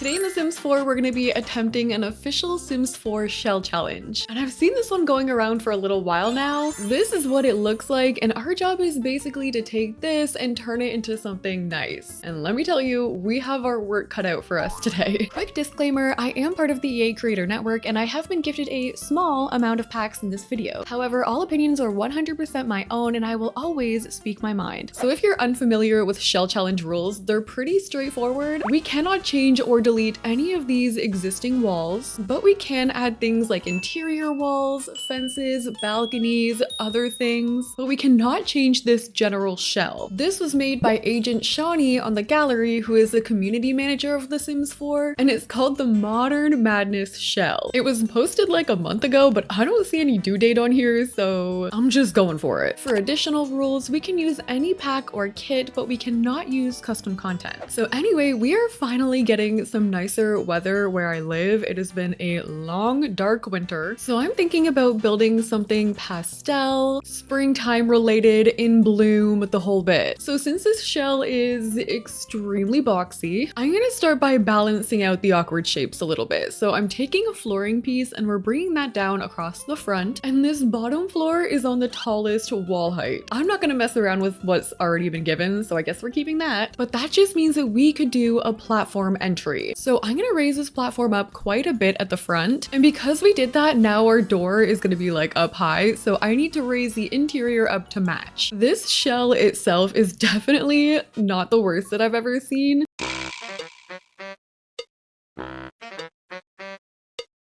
Today in The Sims 4, we're going to be attempting an official Sims 4 shell challenge. And I've seen this one going around for a little while now. This is what it looks like, and our job is basically to take this and turn it into something nice. And let me tell you, we have our work cut out for us today. Quick disclaimer, I am part of the EA Creator Network, and I have been gifted a small amount of packs in this video. However, all opinions are 100% my own, and I will always speak my mind. So if you're unfamiliar with shell challenge rules, they're pretty straightforward. We cannot change or delete any of these existing walls, but we can add things like interior walls, fences, balconies, other things, but we cannot change this general shell. This was made by Agent Shawnee on the gallery, who is the community manager of The Sims 4, and it's called the Modern Madness Shell. It was posted like a month ago, but I don't see any due date on here, so I'm just going for it. For additional rules, we can use any pack or kit, but we cannot use custom content. So anyway, we are finally getting some nicer weather where I live. It has been a long, dark winter, so I'm thinking about building something pastel, springtime related, in bloom, the whole bit. So since this shell is extremely boxy, I'm gonna start by balancing out the awkward shapes a little bit. So I'm taking a flooring piece and we're bringing that down across the front, and this bottom floor is on the tallest wall height. I'm not gonna mess around with what's already been given, so I guess we're keeping that, but that just means that we could do a platform entry. So I'm gonna raise this platform up quite a bit at the front, and because we did that, now our door is gonna be like up high, so I need to raise the interior up to match. This shell itself is definitely not the worst that I've ever seen.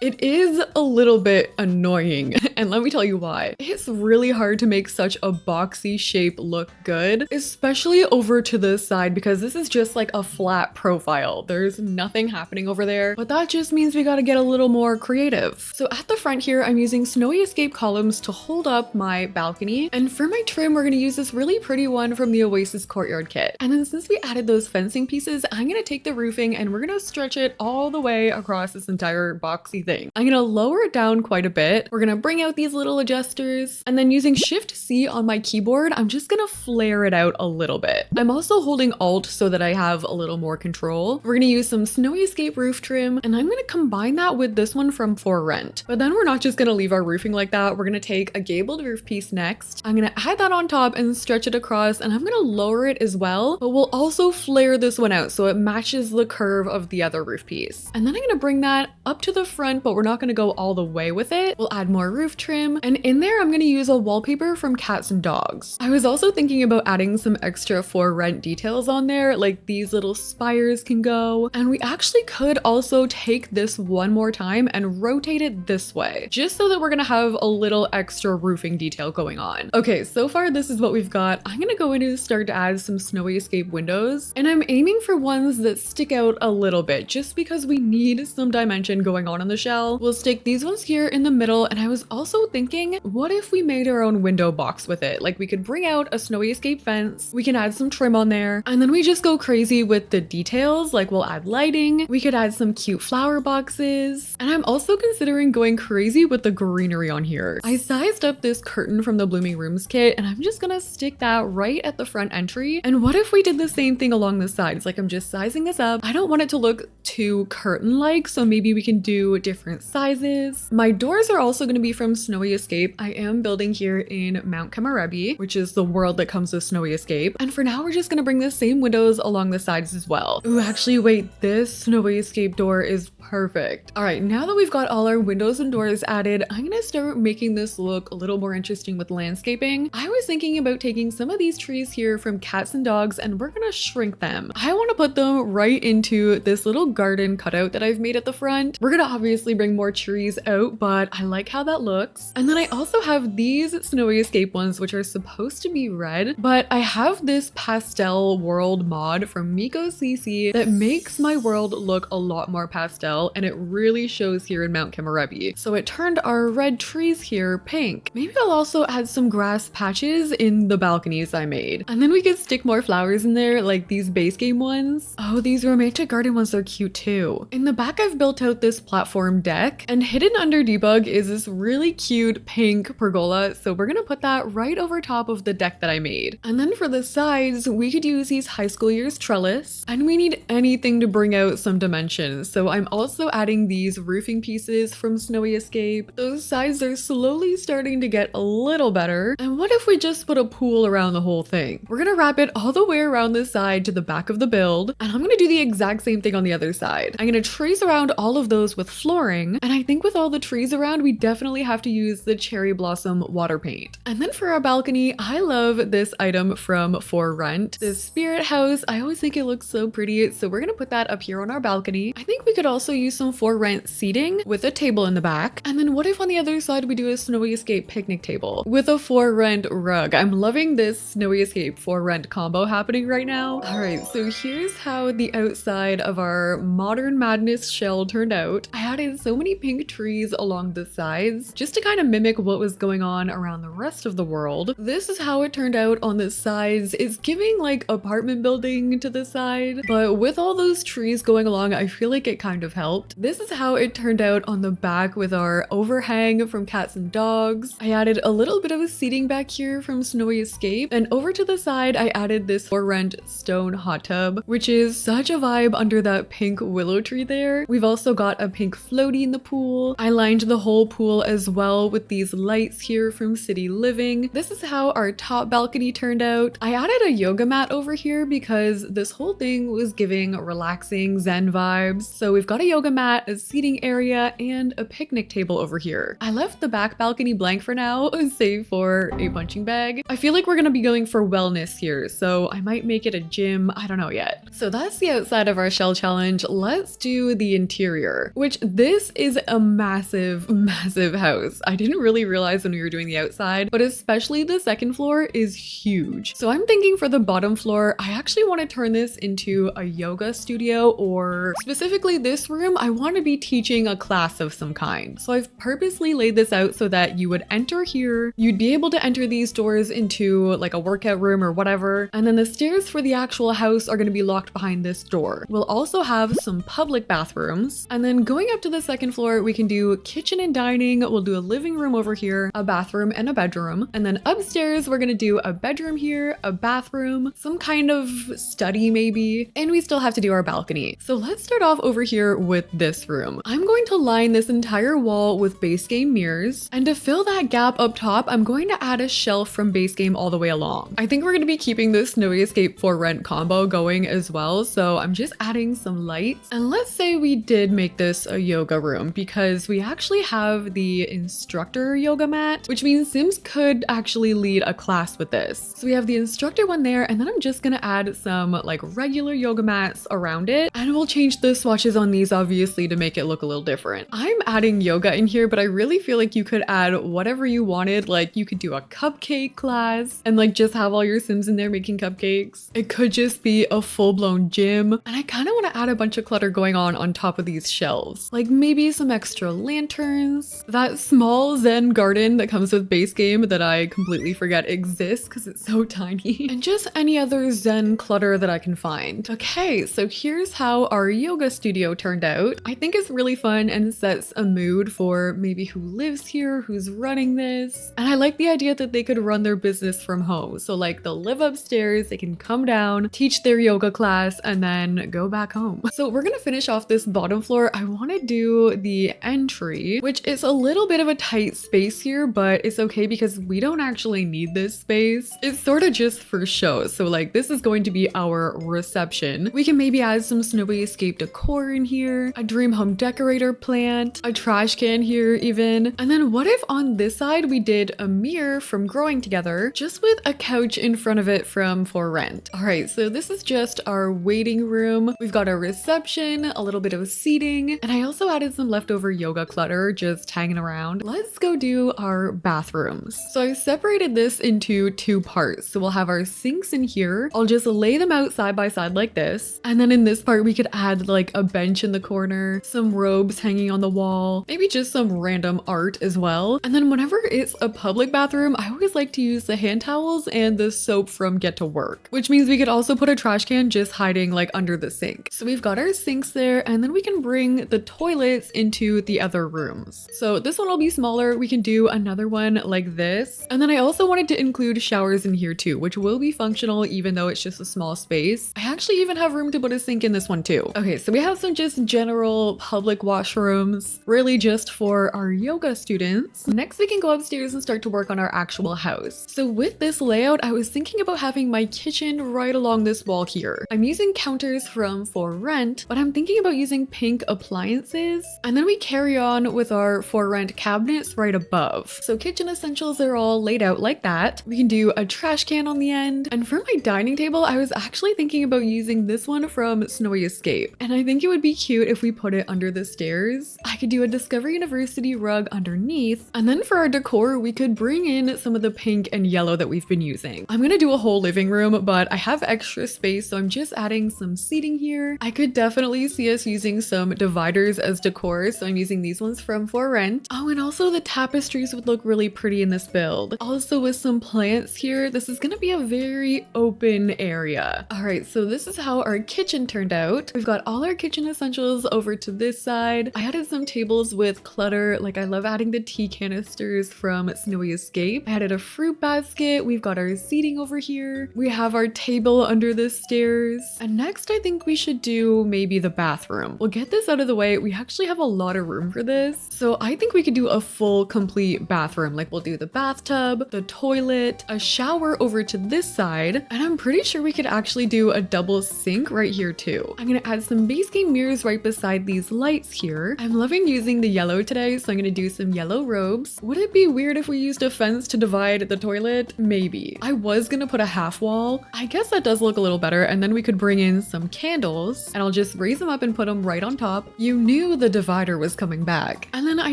It is a little bit annoying, and let me tell you why. It's really hard to make such a boxy shape look good, especially over to the side, because this is just like a flat profile. There's nothing happening over there, but that just means we gotta get a little more creative. So at the front here, I'm using snowy escape columns to hold up my balcony, and for my trim, we're gonna use this really pretty one from the Oasis Courtyard kit. And then since we added those fencing pieces, I'm gonna take the roofing and we're gonna stretch it all the way across this entire boxy thing. I'm gonna lower it down quite a bit. We're gonna bring out these little adjusters, and then using Shift-C on my keyboard, I'm just gonna flare it out a little bit. I'm also holding Alt so that I have a little more control. We're gonna use some Snowy Escape roof trim, and I'm gonna combine that with this one from For Rent. But then we're not just gonna leave our roofing like that. We're gonna take a gabled roof piece next. I'm gonna add that on top and stretch it across, and I'm gonna lower it as well, but we'll also flare this one out so it matches the curve of the other roof piece. And then I'm gonna bring that up to the front, but we're not gonna go all the way with it. We'll add more roof trim, and in there I'm gonna use a wallpaper from Cats and Dogs. I was also thinking about adding some extra For Rent details on there, like these little spires can go, and we actually could also take this one more time and rotate it this way, just so that we're gonna have a little extra roofing detail going on. Okay, so far this is what we've got. I'm gonna go in and start to add some Snowy Escape windows, and I'm aiming for ones that stick out a little bit, just because we need some dimension going on in the shell. We'll stick these ones here in the middle, and I was also thinking, what if we made our own window box with it? Like, we could bring out a Snowy Escape fence, we can add some trim on there, and then we just go crazy with the details. Like, we'll add lighting, we could add some cute flower boxes, and I'm also considering going crazy with the greenery on here. I sized up this curtain from the Blooming Rooms kit, and I'm just gonna stick that right at the front entry. And what if we did the same thing along the sides? Like, I'm just sizing this up. I don't want it to look too curtain-like, so maybe we can do different sizes. My doors are also going to be from Snowy Escape. I am building here in Mount Kamarebi, which is the world that comes with Snowy Escape. And for now, we're just going to bring the same windows along the sides as well. Ooh, actually, wait, this Snowy Escape door is perfect. All right, now that we've got all our windows and doors added, I'm going to start making this look a little more interesting with landscaping. I was thinking about taking some of these trees here from Cats and Dogs, and we're going to shrink them. I want to put them right into this little garden cutout that I've made at the front. We're going to obviously bring more trees out, but I like how that looks. And then I also have these Snowy Escape ones, which are supposed to be red, but I have this pastel world mod from Miko CC that makes my world look a lot more pastel, and it really shows here in Mount Kamarebi. So it turned our red trees here pink. Maybe I'll also add some grass patches in the balconies I made. And then we could stick more flowers in there, like these base game ones. Oh, these romantic garden ones are cute too. In the back, I've built out this platform from deck. And hidden under debug is this really cute pink pergola. So we're gonna put that right over top of the deck that I made. And then for the sides, we could use these high school years trellis, and we need anything to bring out some dimensions. So I'm also adding these roofing pieces from Snowy Escape. Those sides are slowly starting to get a little better. And what if we just put a pool around the whole thing? We're gonna wrap it all the way around the side to the back of the build, and I'm gonna do the exact same thing on the other side. I'm gonna trace around all of those with flooring, and I think with all the trees around, we definitely have to use the cherry blossom water paint. And then for our balcony, I love this item from For Rent, this spirit house. I always think it looks so pretty, so we're gonna put that up here on our balcony. I think we could also use some For Rent seating with a table in the back. And then what if on the other side we do a Snowy Escape picnic table with a For Rent rug? I'm loving this Snowy Escape For Rent combo happening right now. All right, so here's how the outside of our Modern Madness shell turned out. I added so many pink trees along the sides just to kind of mimic what was going on around the rest of the world. This is how it turned out on the sides. It's giving like apartment building to the side, but with all those trees going along, I feel like it kind of helped. This is how it turned out on the back with our overhang from Cats and Dogs. I added a little bit of a seating back here from Snowy Escape, and over to the side, I added this For Rent stone hot tub, which is such a vibe under that pink willow tree there. We've also got a pink floaty in the pool. I lined the whole pool as well with these lights here from City Living. This is how our top balcony turned out. I added a yoga mat over here because this whole thing was giving relaxing Zen vibes. So we've got a yoga mat, a seating area, and a picnic table over here. I left the back balcony blank for now, save for a punching bag. I feel like we're gonna be going for wellness here, so I might make it a gym. I don't know yet. So that's the outside of our shell challenge. Let's do the interior, which this is a massive, massive house. I didn't really realize when we were doing the outside, but especially the second floor is huge. So I'm thinking for the bottom floor, I actually want to turn this into a yoga studio, or specifically this room, I want to be teaching a class of some kind. So I've purposely laid this out so that you would enter here, you'd be able to enter these doors into like a workout room or whatever, and then the stairs for the actual house are going to be locked behind this door. We'll also have some public bathrooms, and then going up to the second floor, we can do kitchen and dining. We'll do a living room over here, a bathroom, and a bedroom. And then upstairs, we're gonna do a bedroom here, a bathroom, some kind of study maybe, and we still have to do our balcony. So let's start off over here with this room. I'm going to line this entire wall with base game mirrors, and to fill that gap up top, I'm going to add a shelf from base game all the way along. I think we're gonna be keeping this Snowy Escape For Rent combo going as well, so I'm just adding some lights. And let's say we did make this a yoga room, because we actually have the instructor yoga mat, which means Sims could actually lead a class with this. So we have the instructor one there, and then I'm just gonna add some like regular yoga mats around it, and we'll change the swatches on these obviously to make it look a little different. I'm adding yoga in here, but I really feel like you could add whatever you wanted. Like you could do a cupcake class and like just have all your Sims in there making cupcakes. It could just be a full-blown gym, and I kind of want to add a bunch of clutter going on top of these shelves, like maybe some extra lanterns, that small Zen garden that comes with base game that I completely forget exists because it's so tiny, and just any other Zen clutter that I can find. Okay, so here's how our yoga studio turned out. I think it's really fun and sets a mood for maybe who lives here, who's running this, and I like the idea that they could run their business from home. So like they'll live upstairs, they can come down, teach their yoga class, and then go back home. So we're gonna finish off this bottom floor. I want to do the entry, which is a little bit of a tight space here, but it's okay because we don't actually need this space. It's sort of just for show. So like this is going to be our reception. We can maybe add some Snowy Escape decor in here, a dream home decorator plant, a trash can here even. And then what if on this side we did a mirror from Growing Together, just with a couch in front of it from For Rent. All right, so this is just our waiting room. We've got a reception, a little bit of seating, and I also added some leftover yoga clutter just hanging around. Let's go do our bathrooms. So I separated this into two parts. So we'll have our sinks in here. I'll just lay them out side by side like this. And then in this part, we could add like a bench in the corner, some robes hanging on the wall, maybe just some random art as well. And then whenever it's a public bathroom, I always like to use the hand towels and the soap from Get to Work, which means we could also put a trash can just hiding like under the sink. So we've got our sinks there, and then we can bring the toilet toilets into the other rooms. So this one will be smaller. We can do another one like this. And then I also wanted to include showers in here too, which will be functional even though it's just a small space. I actually even have room to put a sink in this one too. Okay, so we have some just general public washrooms, really just for our yoga students. Next, we can go upstairs and start to work on our actual house. So with this layout, I was thinking about having my kitchen right along this wall here. I'm using counters from For Rent, but I'm thinking about using pink appliances. And then we carry on with our For Rent cabinets right above. So kitchen essentials are all laid out like that. We can do a trash can on the end. And for my dining table, I was actually thinking about using this one from Snowy Escape. And I think it would be cute if we put it under the stairs. I could do a Discovery University rug underneath. And then for our decor, we could bring in some of the pink and yellow that we've been using. I'm gonna do a whole living room, but I have extra space, so I'm just adding some seating here. I could definitely see us using some dividers as decor, so I'm using these ones from For Rent. Oh, and also the tapestries would look really pretty in this build. Also with some plants here, this is gonna be a very open area. All right, so this is how our kitchen turned out. We've got all our kitchen essentials over to this side. I added some tables with clutter, like I love adding the tea canisters from Snowy Escape. I added a fruit basket. We've got our seating over here. We have our table under the stairs. And next, I think we should do maybe the bathroom. We'll get this out of the way. We actually have a lot of room for this. So I think we could do a full complete bathroom. Like we'll do the bathtub, the toilet, a shower over to this side. And I'm pretty sure we could actually do a double sink right here too. I'm gonna add some base game mirrors right beside these lights here. I'm loving using the yellow today, so I'm gonna do some yellow robes. Would it be weird if we used a fence to divide the toilet? Maybe. I was gonna put a half wall. I guess that does look a little better, and then we could bring in some candles, and I'll just raise them up and put them right on top. You knew the divider was coming back. And then I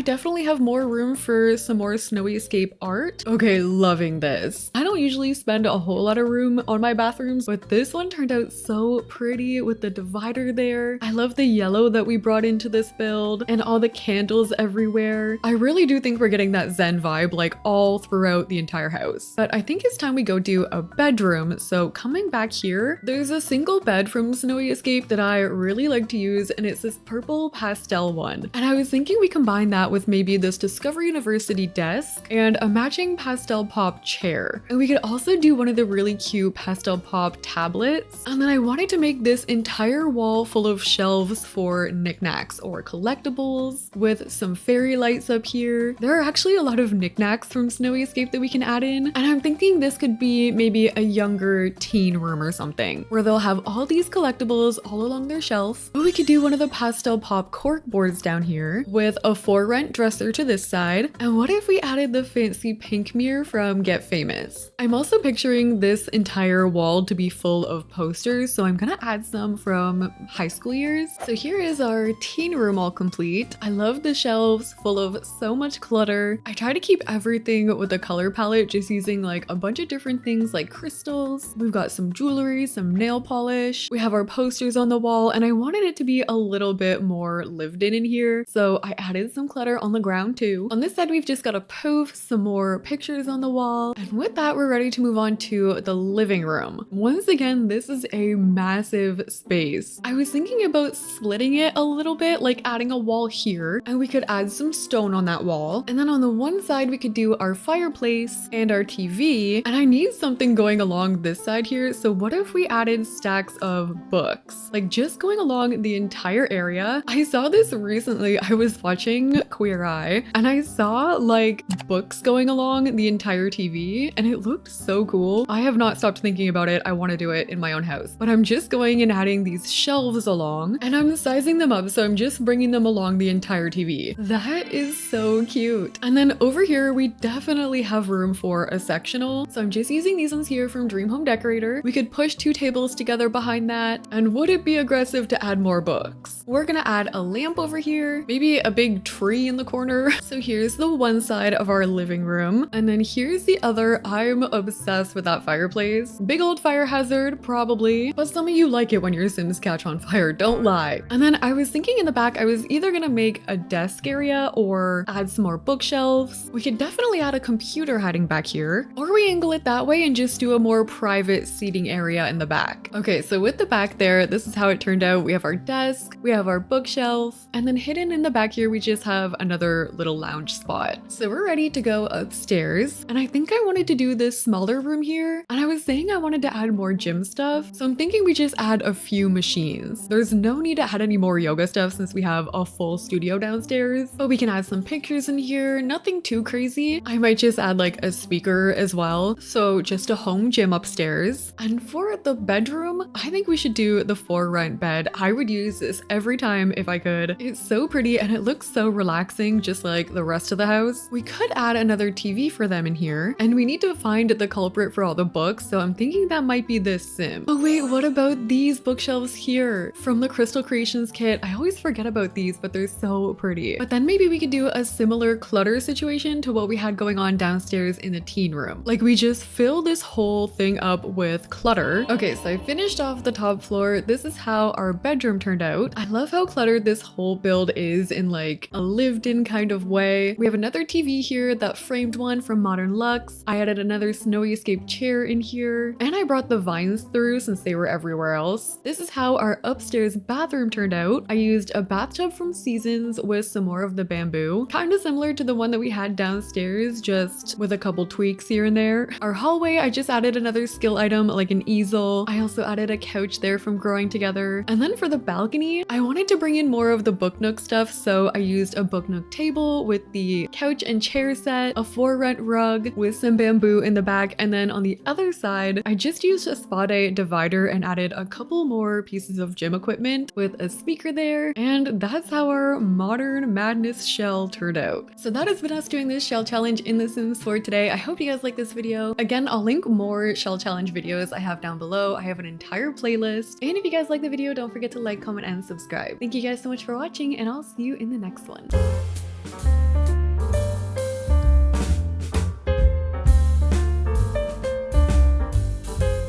definitely have more room for some more Snowy Escape art. Okay, loving this. I don't usually spend a whole lot of room on my bathrooms, but this one turned out so pretty with the divider there. I love the yellow that we brought into this build and all the candles everywhere. I really do think we're getting that Zen vibe like all throughout the entire house. But I think it's time we go do a bedroom. So coming back here, there's a single bed from Snowy Escape that I really like to use, and it's this purple pastel one. And I was thinking we combine that with maybe this Discovery University desk and a matching pastel pop chair. And we could also do one of the really cute pastel pop tablets. And then I wanted to make this entire wall full of shelves for knickknacks or collectibles with some fairy lights up here. There are actually a lot of knickknacks from Snowy Escape that we can add in. And I'm thinking this could be maybe a younger teen room or something where they'll have all these collectibles all along their shelf. Or we could do one of the pastel pop cork boards down here with a For Rent dresser to this side. And what if we added the fancy pink mirror from Get Famous? I'm also picturing this entire wall to be full of posters, so I'm gonna add some from high school years. So here is our teen room all complete. I love the shelves full of so much clutter. I try to keep everything with a color palette, just using like a bunch of different things like crystals. We've got some jewelry, some nail polish. We have our posters on the wall, and I wanted it to be a little bit more lived in here. So I added some clutter on the ground too. On this side, we've just got a poof, some more pictures on the wall. And with that, we're ready to move on to the living room. Once again, this is a massive space. I was thinking about splitting it a little bit, like adding a wall here, and we could add some stone on that wall. And then on the one side, we could do our fireplace and our TV. And I need something going along this side here. So what if we added stacks of books? Like just going along the entire area. I saw this recently. I was watching Queer Eye and I saw like books going along the entire TV and it looked so cool. I have not stopped thinking about it. I want to do it in my own house, but I'm just going and adding these shelves along and I'm sizing them up. So I'm just bringing them along the entire TV. That is so cute. And then over here, we definitely have room for a sectional. So I'm just using these ones here from Dream Home Decorator. We could push two tables together behind that. And would it be aggressive to add more books? We're gonna add a lamp over here, maybe a big tree in the corner. So here's the one side of our living room. And then here's the other. I'm obsessed with that fireplace. Big old fire hazard, probably. But some of you like it when your Sims catch on fire, don't lie. And then I was thinking in the back, I was either gonna make a desk area or add some more bookshelves. We could definitely add a computer hiding back here, or we angle it that way and just do a more private seating area in the back. Okay, so with the back there, this is how it turned out. We have our desk, we have our bookshelf, bookshelves. And then hidden in the back here, we just have another little lounge spot. So we're ready to go upstairs. And I think I wanted to do this smaller room here. And I was saying I wanted to add more gym stuff. So I'm thinking we just add a few machines. There's no need to add any more yoga stuff since we have a full studio downstairs. But we can add some pictures in here. Nothing too crazy. I might just add like a speaker as well. So just a home gym upstairs. And for the bedroom, I think we should do the for rent bed. I would use this every time if I could. It's so pretty and it looks so relaxing, just like the rest of the house. We could add another TV for them in here, and we need to find the culprit for all the books, so I'm thinking that might be this sim. Oh wait, what about these bookshelves here? From the Crystal Creations kit, I always forget about these, but they're so pretty. But then maybe we could do a similar clutter situation to what we had going on downstairs in the teen room. Like we just fill this whole thing up with clutter. Okay, so I finished off the top floor. This is how our bedroom turned out. I love how cluttered this whole build is in like a lived-in kind of way. We have another TV here, that framed one from Modern Luxe. I added another Snowy Escape chair in here, and I brought the vines through since they were everywhere else. This is how our upstairs bathroom turned out. I used a bathtub from Seasons with some more of the bamboo, kind of similar to the one that we had downstairs, just with a couple tweaks here and there. Our hallway, I just added another skill item like an easel. I also added a couch there from Growing Together. And then for the balcony, I wanted to bring in more of the Book Nook stuff, so I used a Book Nook table with the couch and chair set, a for rent rug with some bamboo in the back, and then on the other side, I just used a spa day divider and added a couple more pieces of gym equipment with a speaker there, and that's how our modern madness shell turned out. So that has been us doing this shell challenge in The Sims 4 today. I hope you guys like this video. Again, I'll link more shell challenge videos I have down below. I have an entire playlist, and if you guys like the video, don't forget to like, comment, and subscribe. Thank you guys so much for watching, and I'll see you in the next one.